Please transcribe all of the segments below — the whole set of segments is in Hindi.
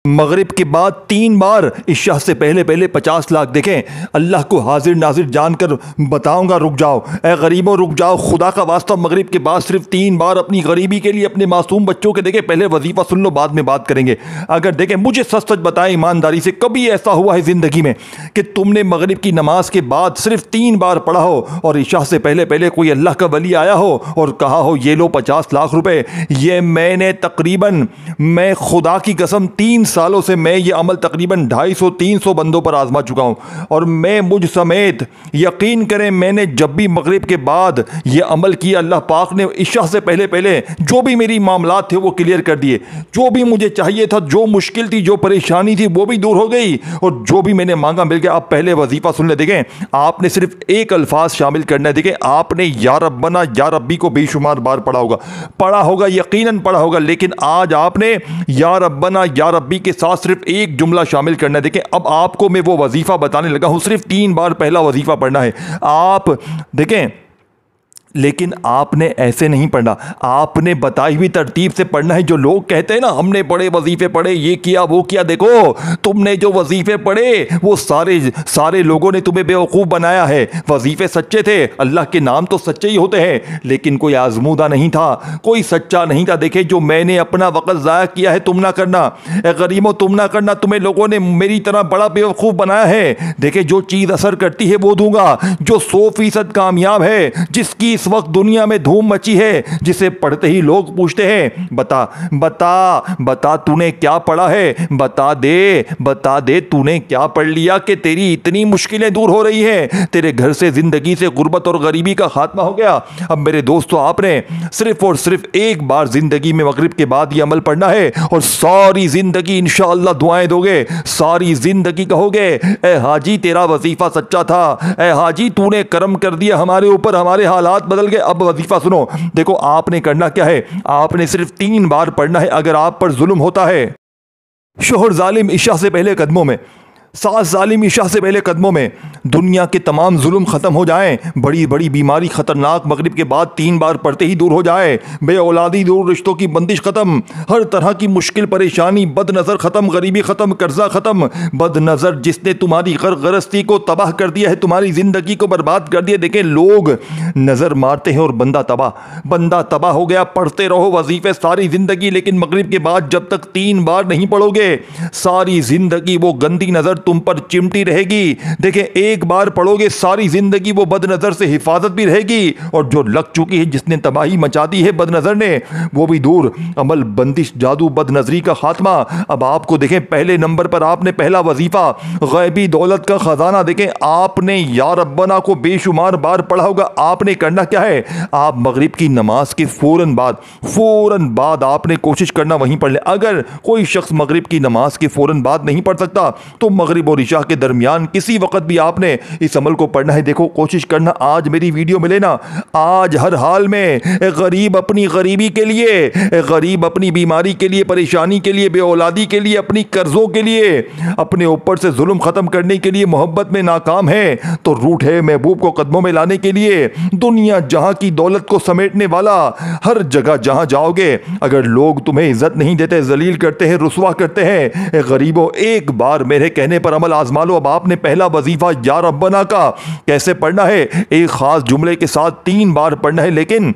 मगरिब के बाद 3 बार, इशा से पहले पहले 50 लाख। देखें, अल्लाह को हाजिर नाजिर जानकर बताऊंगा, रुक जाओ ए गरीबों रुक जाओ, खुदा का वास्ता। मगरिब के बाद सिर्फ 3 बार अपनी गरीबी के लिए, अपने मासूम बच्चों के, देखें पहले वजीफा सुन लो, बाद में बात करेंगे। अगर देखें, मुझे सच सच बताएं ईमानदारी से, कभी ऐसा हुआ है ज़िंदगी में कि तुमने मगरिब की नमाज के बाद सिर्फ 3 बार पढ़ा हो और इशा से पहले पहले कोई अल्लाह का वली आया हो और कहा हो ये लो 50 लाख रुपए? ये मैंने तकरीबन, मैं खुदा की कसम 3 सालों से मैं ये अमल तकरीबन 250-300 बंदों पर आजमा चुका हूं। और मैं मुझ समेत, यकीन करें, मैंने जब भी मगरिब के बाद ये अमल किया, अल्लाह पाक ने इशा से पहले पहले जो भी मेरी मामलात थे वो क्लियर कर दिए। जो भी मुझे चाहिए था, जो मुश्किल थी, जो परेशानी थी, वो भी दूर हो गई और जो भी मैंने मांगा मिल गया। अब पहले वजीफा सुन ले। देखें, आपने सिर्फ एक अल्फाज शामिल करना है। देखें, आपने या रब्बना या रब्बी को बेशुमार बार पढ़ा होगा, यकीनन पढ़ा होगा, लेकिन आज आपने या रब्बना या रब्बी के साथ सिर्फ एक जुमला शामिल करना है। देखें, अब आपको मैं वो वजीफा बताने लगा हूं, सिर्फ 3 बार पहला वजीफा पढ़ना है। आप देखें, लेकिन आपने ऐसे नहीं पढ़ना, आपने बताई हुई तरतीब से पढ़ना है। जो लोग कहते हैं ना, हमने बड़े वजीफे पढ़े, ये किया वो किया, देखो तुमने जो वजीफे पढ़े वो सारे लोगों ने तुम्हें बेवकूफ़ बनाया है। वजीफे सच्चे थे, अल्लाह के नाम तो सच्चे ही होते हैं, लेकिन कोई आजमूदा नहीं था, कोई सच्चा नहीं था। देखे, जो मैंने अपना वक़्त ज़ाया किया है, तुम ना करना गरीबों, तुम ना करना। तुम्हें लोगों ने मेरी तरह बड़ा बेवकूफ़ बनाया है। देखे, जो चीज़ असर करती है वो दूंगा, जो 100% कामयाब है, जिसकी इस वक्त दुनिया में धूम मची है, जिसे पढ़ते ही लोग पूछते हैं बता बता बता तूने क्या पढ़ा है, बता दे तूने क्या पढ़ लिया कि तेरी इतनी मुश्किलें दूर हो रही हैं, तेरे घर से, जिंदगी से गुर्बत और गरीबी का खात्मा हो गया। अब मेरे दोस्तों, आपने सिर्फ और सिर्फ एक बार जिंदगी में मगरिब के बाद ये अमल पढ़ना है और सारी जिंदगी इंशाअल्लाह दुआएं दोगे, सारी जिंदगी कहोगे ए हाजी तेरा वजीफा सच्चा था, ए हाजी तूने करम कर दिया हमारे ऊपर, हमारे हालात बदल गए। अब वजीफा सुनो। देखो, आपने करना क्या है, आपने सिर्फ 3 बार पढ़ना है। अगर आप पर जुल्म होता है, शोहर जालिम इशा से पहले कदमों में, सास जालिम इशा से पहले कदमों में, दुनिया के तमाम जुल्म ख़त्म हो जाएं, बड़ी बड़ी बीमारी ख़तरनाक मगरिब के बाद 3 बार पढ़ते ही दूर हो जाए, बे औलादी दूर, रिश्तों की बंदिश ख़त्म, हर तरह की मुश्किल परेशानी, बद नज़र ख़त्म, गरीबी ख़त्म, कर्जा ख़त्म। बद नज़र जिसने तुम्हारी गरगरस्ती को तबाह कर दिया है, तुम्हारी ज़िंदगी को बर्बाद कर दिया। देखें, लोग नज़र मारते हैं और बंदा तबाह हो गया। पढ़ते रहो वजीफ़े सारी ज़िंदगी, लेकिन मगरिब के बाद जब तक 3 बार नहीं पढ़ोगे, सारी ज़िंदगी वो गंदी नज़र तुम पर चिमटी रहेगी। देखें, एक बार पढ़ोगे, सारी जिंदगी वो बदनजर से हिफाजत भी रहेगी और जो लग चुकी है, जिसने तबाही मचा दी है बदनजर ने, वो भी दूर। अमल, बंदिश, जादू, बदनजरी का खात्मा। अब आपको देखें, पहले नंबर पर आपने पहला वजीफा गैबी दौलत का खजाना। देखें, आपने या रब्बना को बेशुमार बार पढ़ा होगा। आपने करना क्या है, आप मगरिब की नमाज के फौरन बाद आपने कोशिश करना वहीं पढ़ ले। अगर कोई शख्स मगरिब की नमाज के फौरन बाद नहीं पढ़ सकता तो मगरिब और इशा के दरमियान किसी वक्त भी आपने इस अमल को पढ़ना है। देखो, कोशिश करना, आज मेरी वीडियो मिले ना, आज हर हाल में एक गरीब अपनी गरीबी के लिए, एक गरीब अपनी बीमारी के लिए, परेशानी के लिए, बे औलादी के लिए, अपनी कर्जों के लिए, अपने ऊपर से जुल्म खत्म करने के लिए, मोहब्बत में नाकाम है तो रूठे महबूब को कदमों में लाने के लिए, दुनिया जहां की दौलत को समेटने वाला, हर जगह जहां जाओगे, अगर लोग तुम्हें इज्जत नहीं देते, जलील करते हैं, रुसवा करते हैं, गरीबों एक बार मेरे कहने पर अमल आजमा लो। अब आपने पहला वजीफा या रब्बना का कैसे पढ़ना है, एक खास जुमले के साथ 3 बार पढ़ना है। लेकिन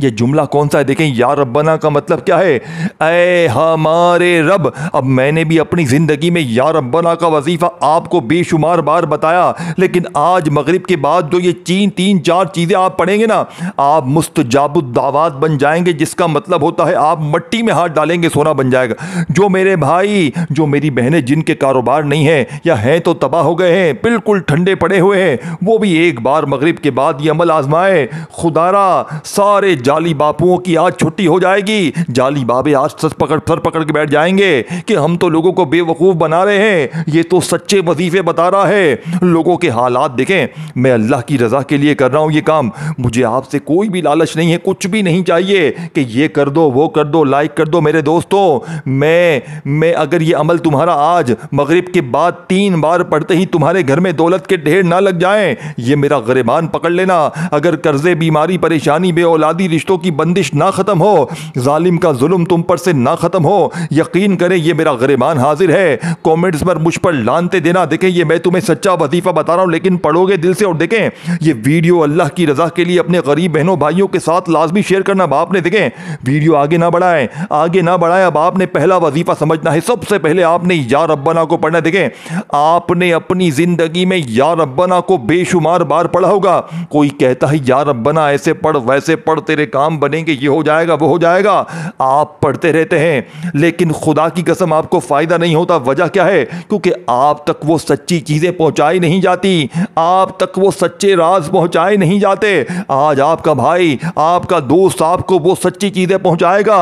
ये जुमला कौन सा है? देखें, या रब्बना का मतलब क्या है, ऐ हमारे रब। अब मैंने भी अपनी ज़िंदगी में या रब्बना का वजीफ़ा आपको बेशुमार बार बताया, लेकिन आज मगरिब के बाद जो ये 3-4 चीज़ें आप पढ़ेंगे ना, आप मुस्तजाबुद्दावात बन जाएंगे, जिसका मतलब होता है आप मट्टी में हाथ डालेंगे सोना बन जाएगा। जो मेरे भाई, जो मेरी बहनें जिनके कारोबार नहीं है या हैं तो तबाह हो गए हैं, बिल्कुल ठंडे पड़े हुए हैं, वो भी एक बार मगरिब के बाद ये अमल आजमाए। खुदारा, सारे जाली बापुओं की आज छुट्टी हो जाएगी। जाली बाबे आज सर पकड़ के बैठ जाएंगे कि हम तो लोगों को बेवकूफ़ बना रहे हैं, ये तो सच्चे वजीफे बता रहा है। लोगों के हालात देखें, मैं अल्लाह की रज़ा के लिए कर रहा हूँ ये काम, मुझे आपसे कोई भी लालच नहीं है, कुछ भी नहीं चाहिए कि ये कर दो, वो कर दो, लाइक कर दो। मेरे दोस्तों, मैं अगर ये अमल तुम्हारा आज मगरिब के बाद 3 बार पढ़ते ही तुम्हारे घर में दौलत के ढेर ना लग जाएं, ये मेरा गिरबान पकड़ लेना। अगर कर्जे, बीमारी, परेशानी, बे औलादी, रिश्तों की बंदिश ना ख़त्म हो, जालिम का जुल्म तुम पर से ना ख़त्म हो, यकीन करें ये मेरा ग़रीबान हाजिर है। कमेंट्स पर मुझ पर लानते देना, देखें ये मैं तुम्हें सच्चा वजीफ़ा बता रहा हूँ, लेकिन पढ़ोगे दिल से। और देखें ये वीडियो अल्लाह की रज़ा के लिए अपने गरीब बहनों भाइयों के साथ लाजमी शेयर करना। अब आपने देखें वीडियो आगे ना बढ़ाएं, आगे ना बढ़ाएं। अब आपने पहला वजीफ़ा समझना है। सबसे पहले आपने या रब्बना को पढ़ना है। देखें आपने अपनी ज़िंदगी में या रब्बना को बेशुमार बार पढ़ा होगा। कोई कहता है या रब्बना ऐसे पढ़ वैसे पढ़, तेरे काम बनेंगे, ये हो जाएगा वो हो जाएगा। आप पढ़ते रहते हैं लेकिन खुदा की कसम आपको फ़ायदा नहीं होता। वजह क्या है? क्योंकि आप तक वो सच्ची चीज़ें पहुंचाई नहीं जाती, आप तक वो सच्चे राज पहुंचाए नहीं जाते। आज आपका भाई, आपका दोस्त आपको वो सच्ची चीज़ें पहुंचाएगा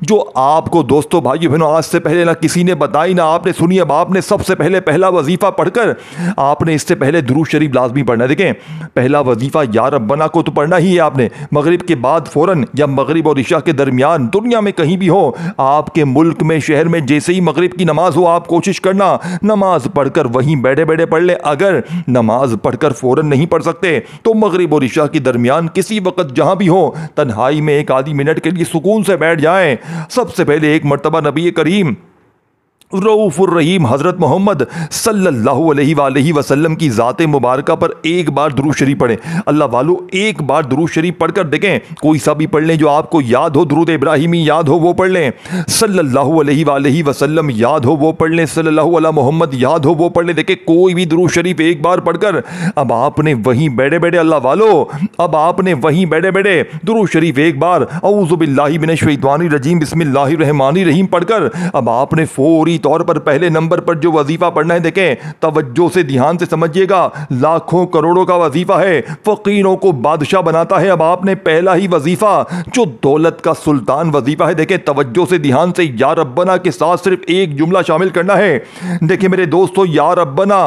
जो आपको दोस्तों भाइयों बहनों आज से पहले ना किसी ने बताई ना आपने सुनी। अब आपने सबसे पहले पहला वजीफ़ा पढ़कर आपने इससे पहले दुरूद शरीफ लाजमी पढ़ना। देखें पहला वजीफ़ा या रब्बना को तो पढ़ना ही है आपने। मगरिब के बाद फ़ौरन या मगरिब और इशा के दरमियान दुनिया में कहीं भी हो, आपके मुल्क में शहर में जैसे ही मगरिब की नमाज हो, आप कोशिश करना नमाज पढ़कर वहीं बैठे बैठे पढ़ ले। अगर नमाज पढ़कर फ़ौरन नहीं पढ़ सकते तो मगरिब और इशा के दरमियान किसी वक्त जहां भी हो तन्हाई में एक आधी मिनट के लिए सुकून से बैठ जाएं। सबसे पहले एक मर्तबा नबी करीम रऊफ़ुर रहीम हज़रत मोहम्मद सल्लल्लाहु अलैहि वसल्लम की ज़ात मुबारका पर एक बार दुरूद शरीफ पढ़ें। अल्लाह वालों एक बार दुरूद शरीफ पढ़कर देखें, कोई सा भी पढ़ लें जो आपको याद हो। दुरूद इब्राहिमी याद हो वो पढ़ लें, सल्लल्लाहु अलैहि वसल्लम याद हो वो पढ़ लें, सल्लल्लाहु अला मोहम्मद याद हो वो पढ़ लें। देखें कोई भी दुरूद शरीफ एक बार पढ़कर अब आपने वहीं बैठे बैठे अल्लाह वालों अब आपने वहीं बैठे बैठे दुरूद शरीफ एक बार औज़ु बिल्लाहि मिनश शैतानिर रजीम बिस्मिल्लाहिर रहमानिर रहीम पढ़कर अब आपने फौरी तौर पर पहले नंबर पर जो वजीफा पढ़ना है, देखें तवज्जो से ध्यान से समझिएगा, लाखों करोड़ों का वजीफा है, फकीरों को बादशाह बनाता है। अब आपने पहला ही वजीफा जो दौलत का सुल्तान वजीफा है, देखें तवज्जो से ध्यान से या रब्बना के साथ सिर्फ एक जुमला शामिल करना है। देखें मेरे दोस्तों या रब्बना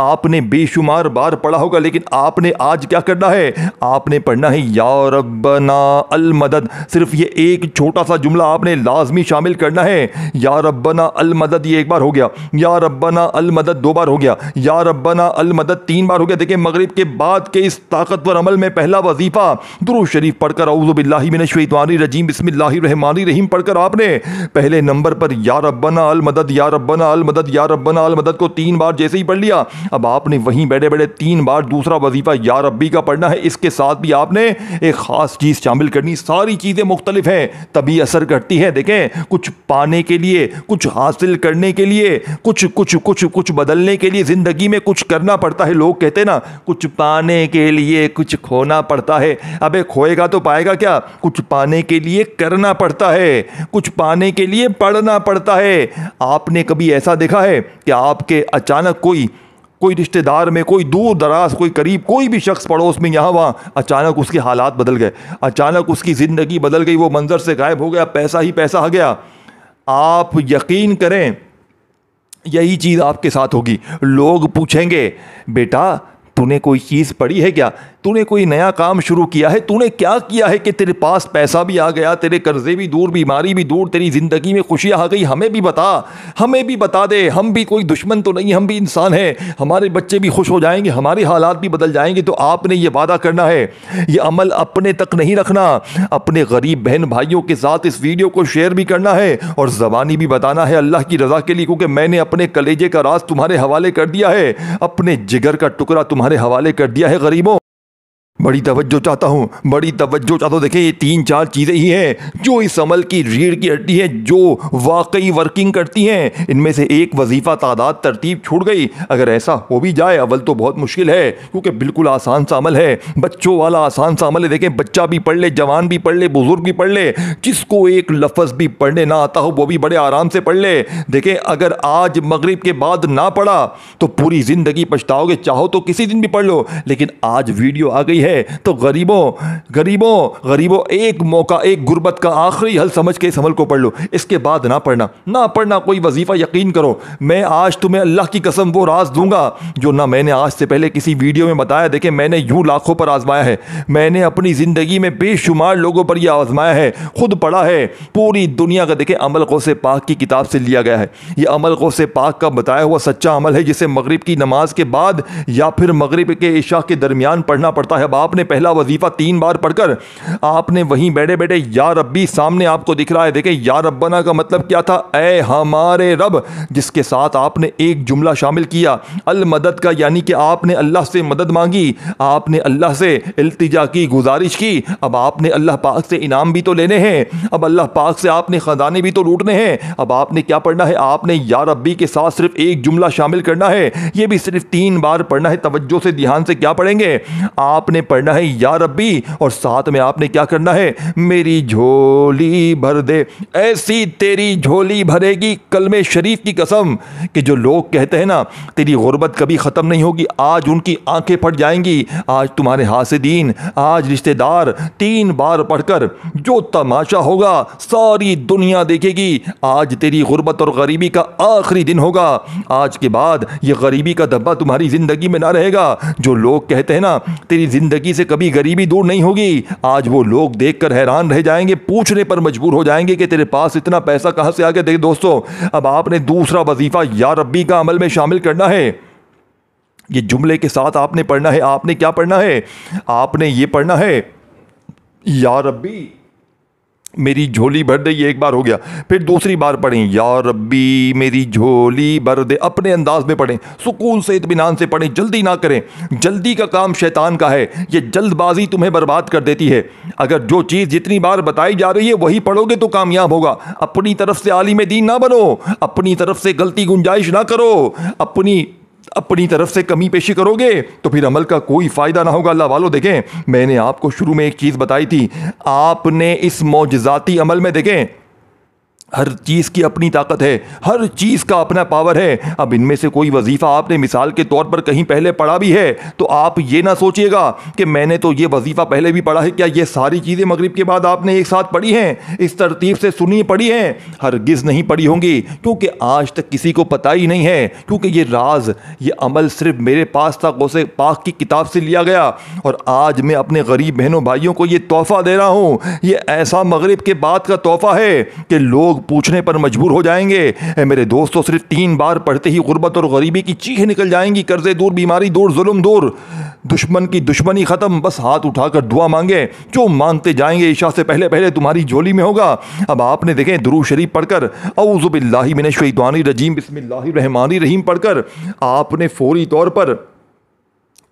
आपने बेशुमार बार पढ़ा होगा, लेकिन आपने आज क्या करना है? आपने पढ़ना है या रब्बना अल मदद। सिर्फ ये एक छोटा सा जुमला आपने लाजमी शामिल करना है। या रब्बना अल मदद ये एक बार हो गया, या रब्बना अल मदद दो बार हो गया, या रब्बना अल मदद तीन बार हो गया। देखिए मगरिब के बाद के इस ताकतवर अमल में पहला वजीफा दुरूद शरीफ पढ़कर औज़ु बिल्लाहि मिनश शैतानिर रजीम बिस्मिल्लाहिर रहमानिर रहीम पढ़कर आपने पहले नंबर पर या रब्बना अल मदद, या रब्बना अल मदद, या रब्बना अल मदद को तीन बार जैसे ही पढ़ लिया, अब आपने वहीं बैठे बैठे तीन बार दूसरा वजीफा या रब्बी का पढ़ना है। इसके साथ भी आपने एक खास चीज शामिल करनी। सारी चीजें मुख्तलिफ हैं तभी असर करती है। देखें कुछ पाने के लिए, कुछ हासिल करने के लिए, कुछ कुछ कुछ कुछ बदलने के लिए जिंदगी में कुछ करना पड़ता है। लोग कहते हैं ना कुछ पाने के लिए कुछ खोना पड़ता है। अबे खोएगा तो पाएगा क्या? कुछ पाने के लिए करना पड़ता है, कुछ पाने के लिए पढ़ना पड़ता है। आपने कभी ऐसा देखा है कि आपके अचानक कोई रिश्तेदार में, कोई दूर दराज, कोई करीब, कोई भी शख्स पड़ोस में यहाँ वहाँ अचानक उसके हालात बदल गए, अचानक उसकी ज़िंदगी बदल गई, वो मंजर से गायब हो गया, पैसा ही पैसा आ गया। आप यकीन करें यही चीज़ आपके साथ होगी। लोग पूछेंगे बेटा तूने कोई चीज़ पढ़ी है क्या? तूने कोई नया काम शुरू किया है? तूने क्या किया है कि तेरे पास पैसा भी आ गया, तेरे कर्जे भी दूर, बीमारी भी दूर, तेरी ज़िंदगी में खुशियाँ आ गई? हमें भी बता, हमें भी बता दे। हम भी कोई दुश्मन तो नहीं, हम भी इंसान हैं, हमारे बच्चे भी खुश हो जाएंगे, हमारे हालात भी बदल जाएंगे। तो आपने ये वादा करना है, ये अमल अपने तक नहीं रखना, अपने गरीब बहन भाइयों के साथ इस वीडियो को शेयर भी करना है और ज़बानी भी बताना है अल्लाह की रज़ा के लिए, क्योंकि मैंने अपने कलेजे का राज तुम्हारे हवाले कर दिया है, अपने जिगर का टुकड़ा तुम्हारे हवाले कर दिया है। गरीबों बड़ी तवज्जो चाहता हूँ, बड़ी तवज्जो चाहता हूँ। देखिए ये तीन चार चीज़ें ही हैं जो इस अमल की रीढ़ की हड्डी है, जो वाकई वर्किंग करती हैं। इनमें से एक वजीफ़ा तादाद तरतीब छूट गई। अगर ऐसा हो भी जाए, अव्वल तो बहुत मुश्किल है क्योंकि बिल्कुल आसान सा अमल है, बच्चों वाला आसान सा अमल है। देखें बच्चा भी पढ़ ले, जवान भी पढ़ ले, बुजुर्ग भी पढ़ ले, जिसको एक लफ्ज़ भी पढ़ने ना आता हो वो भी बड़े आराम से पढ़ ले। देखें अगर आज मगरिब के बाद ना पढ़ा तो पूरी ज़िंदगी पछताओगे। चाहो तो किसी दिन भी पढ़ लो, लेकिन आज वीडियो आ गई है तो गरीबों एक मौका, एक गुर्बत का आखिरी हल समझ के इस अमल को पढ़ लो। इसके बाद ना पढ़ना कोई वजीफा। यकीन करो मैं आज तुम्हें अल्लाह की कसम वो राज दूंगा जो ना मैंने आज से पहले किसी वीडियो में बताया। देखें मैंने यूं लाखों पर आजमाया है, मैंने अपनी जिंदगी में बेशुमार लोगों पर यह आजमाया है, खुद पढ़ा है। पूरी दुनिया का देखें अमल गौसे पाक की किताब से लिया गया है। यह अमल गौसे पाक का बताया हुआ सच्चा अमल है जिसे मगरिब की नमाज के बाद या फिर मगरिब के इशा के दरमियान पढ़ना पड़ता है। आपने पहला वजीफ़ा 3 बार पढ़कर आपने वहीं बैठे बैठे या रब्बी सामने आपको दिख रहा है। देखें या रब्बना का मतलब क्या था, ऐ हमारे रब, जिसके साथ आपने एक जुमला शामिल किया अल मदद का, यानी कि आपने अल्लाह से मदद मांगी, आपने अल्लाह से इल्तिजा की, गुजारिश की। अब आपने अल्लाह पाक से इनाम भी तो लेने हैं, अब अल्लाह पाक से आपने ख़जाने भी तो लूटने हैं। अब आपने क्या पढ़ना है, आपने या रब्बी के साथ सिर्फ एक जुमला शामिल करना है, यह भी सिर्फ 3 बार पढ़ना है। तवज्जो से ध्यान से क्या पढ़ेंगे, आपने पढ़ना है या रब्बी और साथ में आपने क्या करना है, मेरी झोली भर दे, ऐसी तेरी झोली भरेगी कलमे शरीफ की कसम कि जो लोग कहते हैं ना तेरी गुर्बत कभी ख़त्म नहीं होगी, आज उनकी आंखें फट जाएंगी। आज तुम्हारे हासिदीन, आज रिश्तेदार 3 बार पढ़कर जो तमाशा होगा सारी दुनिया देखेगी। आज तेरी गुर्बत और गरीबी का आखिरी दिन होगा, आज के बाद ये गरीबी का धब्बा तुम्हारी ज़िंदगी में ना रहेगा। जो लोग कहते हैं ना तेरी ज़िंदगी से कभी गरीबी दूर नहीं होगी, आज वो लोग देखकर हैरान रह जाएंगे, पूछने पर मजबूर हो जाएंगे कि तेरे पास इतना पैसा कहाँ से आ गया। देखिए दोस्तों, अब आपने दूसरा वजीफ़ा या रब्बी का अमल में शामिल करना है। ये जुमले के साथ आपने पढ़ना है, आपने क्या पढ़ना है, आपने ये पढ़ना है या रब्बी मेरी झोली भर दे। ये एक बार हो गया, फिर दूसरी बार पढ़ें या रब्बी मेरी झोली भर दे। अपने अंदाज में पढ़ें, सुकून से इत्मीनान से पढ़ें, जल्दी ना करें। जल्दी का काम शैतान का है, ये जल्दबाजी तुम्हें बर्बाद कर देती है। अगर जो चीज़ जितनी बार बताई जा रही है वही पढ़ोगे तो कामयाब होगा। अपनी तरफ से आलिम दीन ना बनो, अपनी तरफ से गलती गुंजाइश ना करो, अपनी तरफ से कमी पेशी करोगे तो फिर अमल का कोई फ़ायदा ना होगा। अल्लाह वालों, देखें मैंने आपको शुरू में एक चीज़ बताई थी, आपने इस मौजज़ाती अमल में देखें हर चीज़ की अपनी ताकत है, हर चीज़ का अपना पावर है। अब इनमें से कोई वजीफ़ा आपने मिसाल के तौर पर कहीं पहले पढ़ा भी है तो आप ये ना सोचिएगा कि मैंने तो ये वजीफ़ा पहले भी पढ़ा है। क्या ये सारी चीज़ें मगरिब के बाद आपने एक साथ पढ़ी हैं, इस तरतीब से सुनी पढ़ी हैं? हरगिज़ नहीं पढ़ी होंगी, क्योंकि आज तक किसी को पता ही नहीं है। क्योंकि ये राज, ये अमल सिर्फ मेरे पास था, गौसे पाक की किताब से लिया गया। और आज मैं अपने गरीब बहनों भाइयों को ये तोहफ़ा दे रहा हूँ। ये ऐसा मगरिब के बाद का तोहफ़ा है कि लोग पूछने पर मजबूर हो जाएंगे। मेरे दोस्तों, सिर्फ 3 बार पढ़ते ही गुर्बत और गरीबी की चीखें निकल जाएंगी, कर्जे दूर, बीमारी दूर, जुल्म दूर, दुश्मन की दुश्मनी खत्म। बस हाथ उठाकर दुआ मांगे, जो मांगते जाएंगे ईशा से पहले पहले तुम्हारी झोली में होगा। अब आपने देखें दुरूद शरीफ पढ़कर औज़ु बिल्लाहि मिनश शैतानिर रजीम बिस्मिल्लाहिर रहमानिर रहीम पढ़कर आपने फौरी तौर पर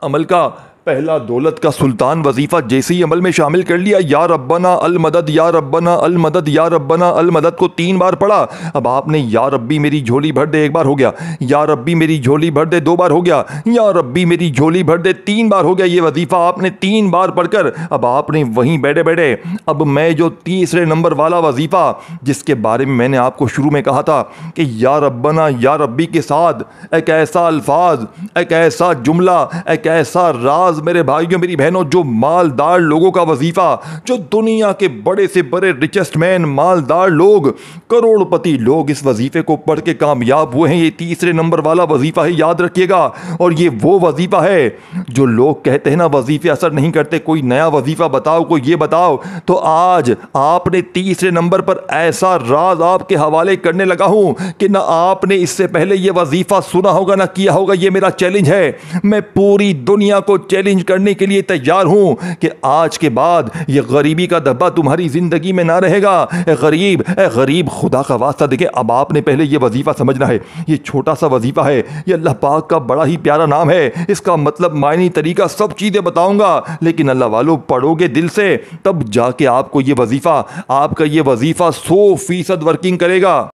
अमल का पहला दौलत का सुल्तान वजीफ़ा जैसे ही अमल में शामिल कर लिया, या रब्बना अल मदद, या रब्बना अल मदद, या रब्बना अल मदद को 3 बार पढ़ा। अब आपने या रब्बी मेरी झोली भर दे 1 बार हो गया, या रब्बी मेरी झोली भर दे 2 बार हो गया, या रब्बी मेरी झोली भर दे 3 बार हो गया। ये वजीफ़ा आपने 3 बार पढ़कर अब आपने वहीं बैठे बैठे अब मैं जो तीसरे नंबर वाला वजीफ़ा जिसके बारे में मैंने आपको शुरू में कहा था कि या रब्बना या रब्बी के साथ एक ऐसा अल्फाज, एक ऐसा जुमला, एक ऐसा राज, मेरे भाइयों मेरी बहनों, जो मालदार लोगों का वजीफा, जो दुनिया के बड़े से बड़े रिचेस्ट मैन, मालदार लोग, करोड़पति लोग इस वजीफे को पढ़ के कामयाब हुए हैं। ये तीसरे नंबर वाला वजीफा है, याद रखिएगा। और ये वो वजीफा है जो लोग कहते हैं ना वजीफे असर नहीं करते, कोई नया वजीफा बताओ, कोई ये बताओ। तो आज आपने तीसरे नंबर पर ऐसा राज आपके हवाले करने लगा हूं कि ना आपने इससे पहले ये वजीफा सुना होगा ना किया होगा। ये मेरा चैलेंज है, मैं पूरी दुनिया को चैलेंज करने के लिए तैयार हूं कि आज के बाद ये गरीबी का धब्बा तुम्हारी जिंदगी में ना रहेगा। ए गरीब, खुदा का वास्ता देखे, अब आपने पहले ये वजीफा समझना है। ये छोटा सा वजीफा है, ये अल्लाह पाक का बड़ा ही प्यारा नाम है। इसका मतलब, मायने, तरीका, सब चीजें बताऊंगा, लेकिन अल्लाह वालों पढ़ोगे दिल से तब जाके आपको ये वजीफा, आपका ये वजीफा 100% वर्किंग करेगा।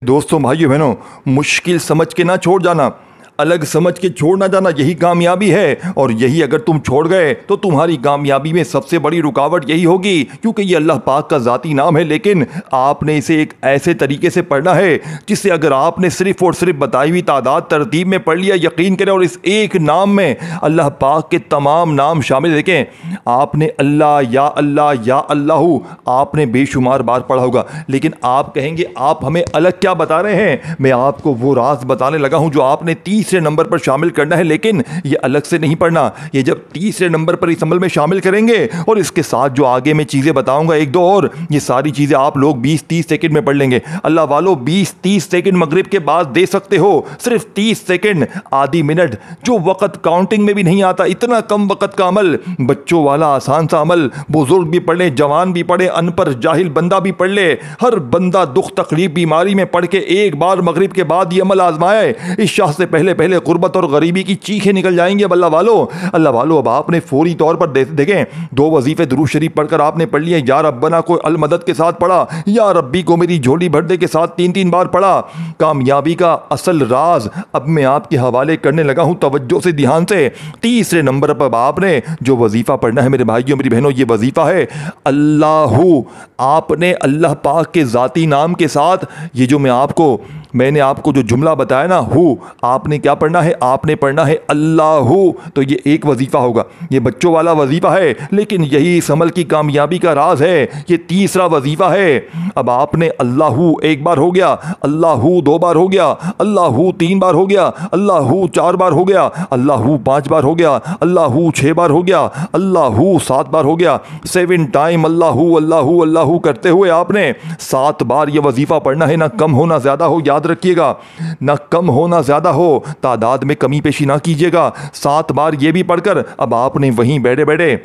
दोस्तों, भाइयों बहनों, मुश्किल समझ के ना छोड़ जाना, अलग समझ के छोड़ ना जाना, यही कामयाबी है। और यही अगर तुम छोड़ गए तो तुम्हारी कामयाबी में सबसे बड़ी रुकावट यही होगी, क्योंकि ये अल्लाह पाक का ज़ाती नाम है। लेकिन आपने इसे एक ऐसे तरीके से पढ़ना है जिससे अगर आपने सिर्फ और सिर्फ बताई हुई तादाद तरतीब में पढ़ लिया, यकीन करें, और इस एक नाम में अल्लाह पाक के तमाम नाम शामिल, देखें आपने अल्लाह या अल्लाहू आपने बेशुमार बार पढ़ा होगा, लेकिन आप कहेंगे आप हमें अलग क्या बता रहे हैं। मैं आपको वो राज बताने लगा हूँ जो आपने तीसरे नंबर पर शामिल करना है, लेकिन ये अलग से नहीं पढ़ना। ये जब तीसरे नंबर पर इस अमल में शामिल करेंगे और इसके साथ जो आगे मैं चीज़ें बताऊंगा एक दो और, ये सारी चीज़ें आप लोग 20-30 सेकंड में पढ़ लेंगे। अल्लाह वालों 20-30 सेकंड मगरिब के बाद दे सकते हो, सिर्फ 30 सेकंड, आधी मिनट, जो वक़्त काउंटिंग में भी नहीं आता, इतना कम वक़्त का अमल, बच्चों वाला आसान सा अमल, बुजुर्ग भी पढ़ ले, जवान भी पढ़े, अनपढ़ जाहिल बंदा भी पढ़ ले, हर बंदा दुख तकलीफ बीमारी में पढ़ के एक बार मगरिब के बाद ये अमल आजमाए, इस शाह से पहले पहले गुर्बत और गरीबी की चीखें निकल जाएंगी। अब अल्लाह वालों अब आपने फौरी तौर पर देखें, 2 वजीफे दुरूद शरीफ पढ़कर आपने पढ़ लिया, या रब्बना को अल मदद के साथ पढ़ा, या रब्बी को मेरी झोली भर दे के साथ 3-3 बार पढ़ा। कामयाबी का असल राज अब मैं आपके हवाले करने लगा हूं, तवज्जो से, ध्यान से। तीसरे नंबर पर आपने जो वजीफा पढ़ना है मेरे भाइयों मेरी बहनों, ये वजीफा है अल्लाहू। आपने अल्लाह पाक के ज़ाती नाम के साथ, ये जो मैंने आपको जो जुमला बताया ना, हु, आपने क्या पढ़ना है? आपने पढ़ना है अल्लाहू। तो ये एक वजीफा होगा, ये बच्चों वाला वजीफा है, लेकिन यही इस अमल की कामयाबी का राज है। ये तीसरा वजीफा है। अब आपने अल्लाहू एक बार हो गया, अल्लाहू 2 बार हो गया, अल्लाहू 3 बार हो गया, अल्लाहू 4 बार हो गया, अल्लाहू 5 बार हो गया, अल्लाहू 6 बार हो गया, अल्लाहू 7 बार हो गया। 7 टाइम अल्लाहू अल्लाहू अल्लाहू करते हुए आपने 7 बार ये वजीफा पढ़ना है। ना कम हो ना ज्यादा हो, याद रखिएगा, ना कम हो ना ज्यादा हो, तादाद में कमी पेशी ना कीजिएगा। 7 बार ये भी पढ़कर अब आपने वहीं बैठे बैठे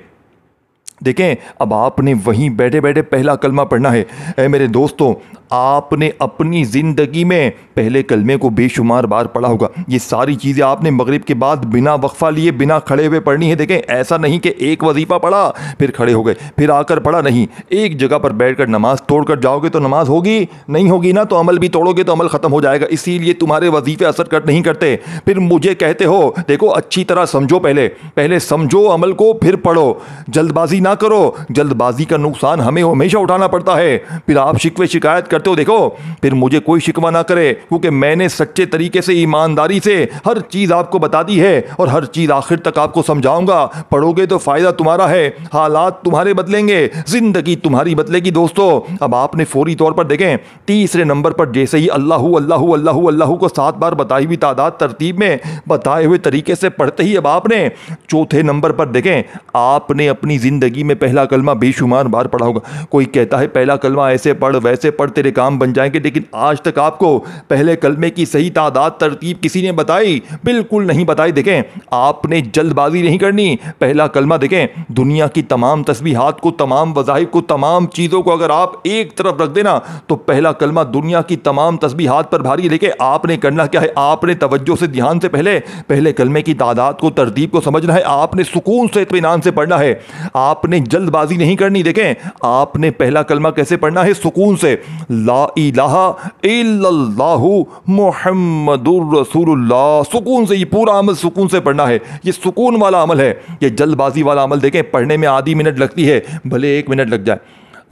देखें, अब आपने वहीं बैठे बैठे पहला कलमा पढ़ना है। ऐ मेरे दोस्तों, आपने अपनी ज़िंदगी में पहले कलमे को बेशुमार बार पढ़ा होगा। ये सारी चीज़ें आपने मगरिब के बाद बिना वक्फा लिए, बिना खड़े हुए पढ़नी है। देखें, ऐसा नहीं कि एक वजीफ़ा पढ़ा फिर खड़े हो गए फिर आकर पढ़ा, नहीं। एक जगह पर बैठकर नमाज तोड़कर जाओगे तो नमाज होगी नहीं होगी ना, तो अमल भी तोड़ोगे तो अमल ख़त्म हो जाएगा। इसीलिए तुम्हारे वजीफ़े असर नहीं करते। फिर मुझे कहते हो, देखो अच्छी तरह समझो, पहले समझो अमल को, फिर पढ़ो। जल्दबाजी ना करो, जल्दबाजी का नुकसान हमें हमेशा उठाना पड़ता है। फिर आप शिकवे शिकायत करते हो, देखो फिर मुझे कोई शिकवा ना करे, क्योंकि मैंने सच्चे तरीके से, ईमानदारी से हर चीज आपको बता दी है और हर चीज आखिर तक आपको समझाऊंगा। पढ़ोगे तो फायदा तुम्हारा है, हालात तुम्हारे बदलेंगे, जिंदगी तुम्हारी बदलेगी। दोस्तों, अब आपने फौरी तौर पर देखें, तीसरे नंबर पर जैसे ही अल्लाहू अल्लाहू अल्लाहू अल्लाहू को 7 बार बताई हुई तादाद तरतीब में बताए हुए तरीके से पढ़ते ही अब आपने चौथे नंबर पर देखें, आपने अपनी जिंदगी में पहला कलमा बेशुमार बार पढ़ा होगा। कोई कहता है पहला कलमा ऐसे पढ़ वैसे पढ़ तेरे काम बन जाएंगे, लेकिन आज तक आपको पहले कलमे की सही तादाद तरतीब किसी ने बताई? बिल्कुल नहीं बताई। देखें, आपने जल्दबाजी नहीं करनी। पहला कलमा देखें, दुनिया की तमाम तस्बीहात को, तमाम वज़ाइफ को, तमाम चीज़ों को अगर आप एक तरफ रख देना तो पहला कलमा दुनिया की तमाम तस्बीहात पर भारी है। लेकिन आपने करना क्या है? आपने तवज्जो से, ध्यान से पहले कलमे की तादाद को, तरतीब को समझना है। आपने सुकून से, इत्मीनान से पढ़ना है। आपने जल्दबाजी नहीं करनी। देखें, आपने पहला कलमा कैसे पढ़ना है? सुकून से, ला इलाहा इल्लल्लाहु मुहम्मदुर रसूलुल्लाह। सुकून से, ये पूरा अमल सुकून से पढ़ना है। ये सुकून वाला अमल है, ये जल्दबाजी वाला अमल देखें पढ़ने में आधी मिनट लगती है, भले 1 मिनट लग जाए,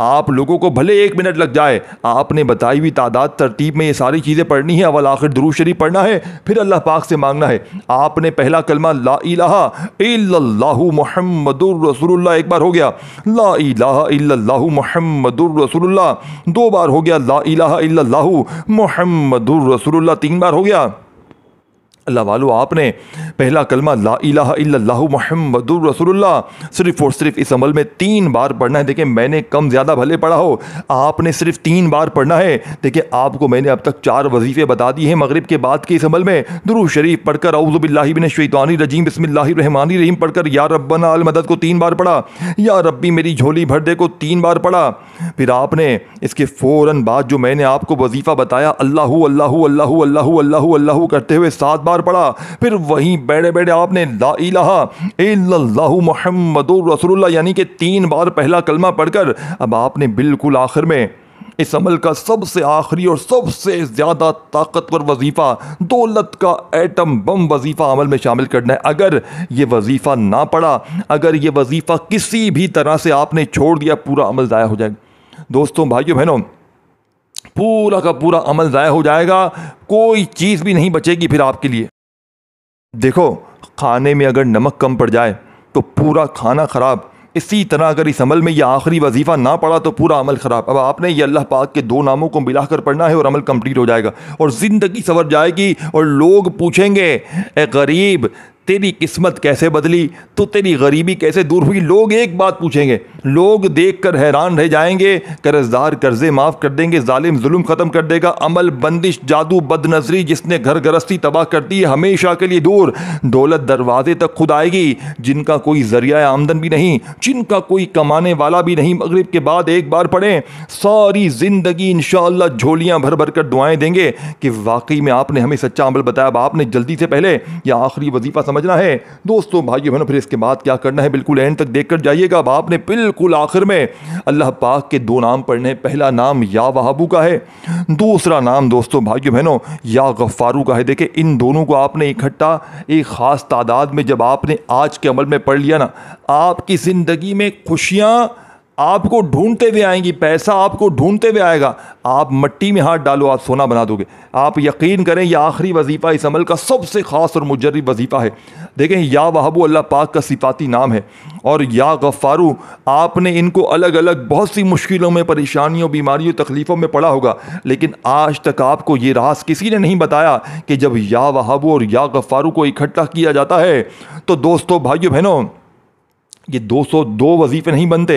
आप लोगों को भले 1 मिनट लग जाए। आपने बताई हुई तादाद तरतीब में ये सारी चीज़ें पढ़नी है। अवल आखिर दुरूद शरीफ पढ़ना है, फिर अल्लाह पाक से मांगना है। आपने पहला कलमा ला इलाहा इल्लल्लाहु मुहम्मदुर रसूलुल्लाह एक बार हो गया, ला इलाहा इल्लल्लाहु मुहम्मदुर रसूलुल्लाह 2 बार हो गया, ला इलाहा इल्लल्लाहु मुहम्मदुर रसूलुल्लाह 3 बार हो गया। अल्लाह वालों, आपने पहला कलमा ला इलाहा इल्लल्लाहु मुहम्मदुर रसूलुल्लाह सिर्फ और सिर्फ इस अमल में 3 बार पढ़ना है। देखिए, मैंने कम ज़्यादा भले पढ़ा हो, आपने सिर्फ 3 बार पढ़ना है। देखिए, आपको मैंने अब तक 4 वजीफ़े बता दिए हैं मगरिब के बाद के इस अमल में। दुरूद शरीफ पढ़कर, औज़ु बिल्लाहि मिनश शैतानिर रजीम, बिस्मिल्लाहिर रहमानिर रहीम पढ़कर, या रब्बना अल मदद को 3 बार पढ़ा, या रब्बी मेरी झोली भर दे को 3 बार पढ़ा। फिर आपने इसके फ़ौरन बाद जो मैंने आपको वजीफ़ा बताया, अल्लाहू अल्लाहू अल्लाहू अल्लाहू अल्लाहू अल्लाहू करते हुए 7 बार पढ़ा। फिर वहीं बैठे बैठे आपने ला इलाहा इल्लल्लाहु मुहम्मदुर रसूलुल्लाह यानी कि 3 बार पहला कलमा पढ़कर अब आपने बिल्कुल आखिर में इस अमल का सबसे आखिरी और सबसे ज़्यादा ताकतवर वजीफ़ा, दौलत का एटम बम वजीफ़ा अमल में शामिल करना है। अगर ये वजीफ़ा ना पढ़ा, अगर ये वजीफ़ा किसी भी तरह से आपने छोड़ दिया, पूरा अमल ज़ाया हो जाएगा। दोस्तों, भाइयों बहनों, पूरा का पूरा अमल ज़ाया हो जाएगा, कोई चीज़ भी नहीं बचेगी फिर आपके लिए। देखो, खाने में अगर नमक कम पड़ जाए तो पूरा खाना ख़राब, इसी तरह अगर इस अमल में यह आखिरी वजीफ़ा ना पढ़ा तो पूरा अमल ख़राब। अब आपने ये अल्लाह पाक के दो नामों को मिलाकर पढ़ना है और अमल कंप्लीट हो जाएगा और ज़िंदगी संवर जाएगी। और लोग पूछेंगे, ए गरीब तेरी किस्मत कैसे बदली, तो तेरी गरीबी कैसे दूर हुई। लोग एक बात पूछेंगे, लोग देखकर हैरान रह जाएंगे। कर्जदार कर्जे माफ़ कर देंगे, जालिम जुल्म ख़त्म कर देगा, अमल बंदिश जादू बदनजरी जिसने घर गृहस्थी तबाह कर दी है हमेशा के लिए दूर। दौलत दरवाजे तक खुद आएगी। जिनका कोई ज़रिया आमदन भी नहीं, जिनका कोई कमाने वाला भी नहीं, मगरिब के बाद एक बार पढ़ें, सारी ज़िंदगी इंशाअल्लाह झोलियाँ भर भर कर दुआएँ देंगे कि वाकई में आपने हमें सच्चा अमल बताया। अब आपने जल्दी से पहले यह आखिरी वजीफ़ा समझना है। दोस्तों भाइयों बहनों, फिर इसके बाद क्या करना है बिल्कुल एंड तक देखकर जाइएगा। अब आपने बिल्कुल आखिर में अल्लाह पाक के दो नाम पढ़ने। पहला नाम या वहाबू का है, दूसरा नाम दोस्तों भाइयों बहनों या गफ्फारू का है। देखिए इन दोनों को आपने इकट्ठा एक ख़ास तादाद में जब आपने आज के अमल में पढ़ लिया ना, आपकी ज़िंदगी में खुशियाँ आपको ढूंढते हुए आएंगी, पैसा आपको ढूंढते हुए आएगा। आप मट्टी में हाथ डालो, आप सोना बना दोगे। आप यकीन करें यह आखिरी वजीफ़ा इस अमल का सबसे ख़ास और मुजर्रब वजीफ़ा है। देखें या वहाबू अल्लाह पाक का सिफाती नाम है और या गफ्फारू आपने इनको अलग अलग बहुत सी मुश्किलों में, परेशानियों, बीमारियों, तकलीफ़ों में पड़ा होगा, लेकिन आज तक आपको ये राज किसी ने नहीं बताया कि जब या वहाबू और या गफ्फारू को इकट्ठा किया जाता है तो दोस्तों भाइयों बहनों ये 202 वजीफ़े नहीं बनते,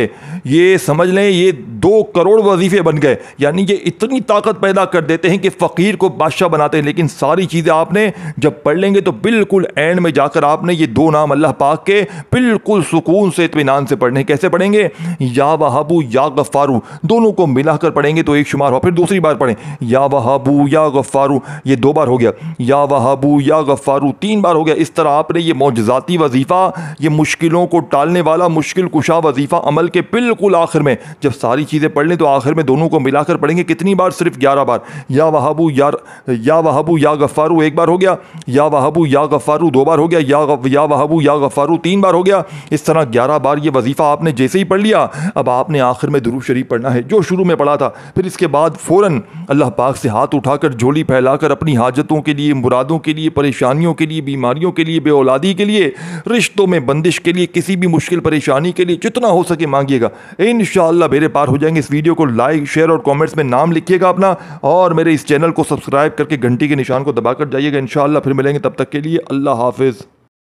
ये समझ लें ये 2 करोड़ वजीफ़े बन गए। यानी ये इतनी ताकत पैदा कर देते हैं कि फ़कीर को बादशाह बनाते हैं। लेकिन सारी चीज़ें आपने जब पढ़ लेंगे तो बिल्कुल एंड में जाकर आपने ये दो नाम अल्लाह पाक के बिल्कुल सुकून से, इत्मीनान से पढ़ने। कैसे पढ़ेंगे? या वहाबू या गफ्फारू दोनों को मिलाकर पढ़ेंगे तो एक शुमार हो। फिर दूसरी बार पढ़ें या वहाबू या गफ्फारू, ये 2 बार हो गया। या वहाबू या गफ्फारू 3 बार हो गया। इस तरह आपने ये मौजज़ाती वजीफ़ा, ये मुश्किलों को टालने वाला मुश्किल कुशा वजीफ़ा अमल के बिल्कुल आखिर में जब सारी चीज़ें पढ़ लें तो आखिर में दोनों को मिलाकर पढ़ेंगे। कितनी बार? सिर्फ 11 बार। या वहाबू या गफ्फारू 1 बार हो गया, या वहाबू या गफ्फारू 2 बार हो गया, या वहाबू या गफ्फारू 3 बार हो गया। इस तरह 11 बार ये वजीफ़ा आपने जैसे ही पढ़ लिया, अब आपने आखिर में दुरूद शरीफ पढ़ना है जो शुरू में पढ़ा था। फिर इसके बाद फ़ौरन अल्लाह पाक से हाथ उठाकर, झोली फैलाकर अपनी हाजतों के लिए, मुरादों के लिए, परेशानियों के लिए, बीमारियों के लिए, बेऔलादी के लिए, रिश्तों में बंदिश के लिए, किसी भी मुश्किल परेशानी के लिए जितना हो सके मांगिएगा। इंशाअल्लाह बेरे पार हो जाएंगे। इस वीडियो को लाइक, शेयर और कमेंट्स में नाम लिखिएगा अपना, और मेरे इस चैनल को सब्सक्राइब करके घंटी के निशान को दबाकर जाइएगा। इंशाअल्लाह फिर मिलेंगे, तब तक के लिए अल्लाह हाफिज़।